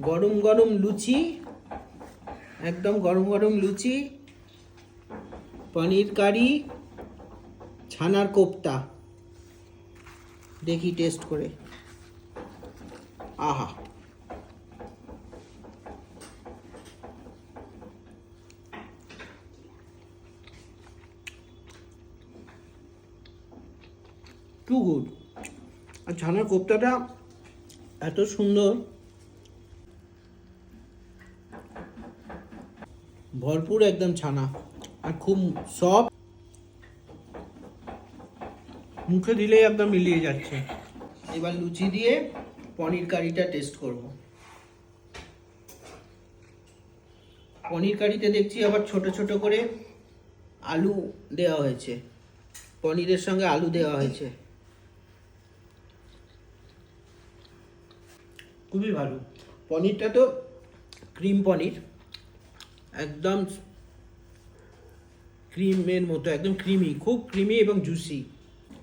গরম গরম লুচি, একদম গরম গরম লুচি, পনির কারি, ছানার কোপ্তা। দেখি টেস্ট করে। আহা, টু গুড। আর ছানার কোপ্তাটা এত সুন্দর, ভরপুর একদম ছানা, আর খুব সফট, মুখে দিলেই একদম মিলিয়ে যাচ্ছে। এবার লুচি দিয়ে পনির কারিটা টেস্ট করব। পনির কারিতে দেখছি আবার ছোট ছোট করে আলু দেওয়া হয়েছে, পনিরের সঙ্গে আলু দেওয়া হয়েছে, খুবই ভালো। পনিরটা তো ক্রিম পনির, একদম ক্রিমের মতো, একদম ক্রিমি, খুব ক্রিমি এবং জুসি।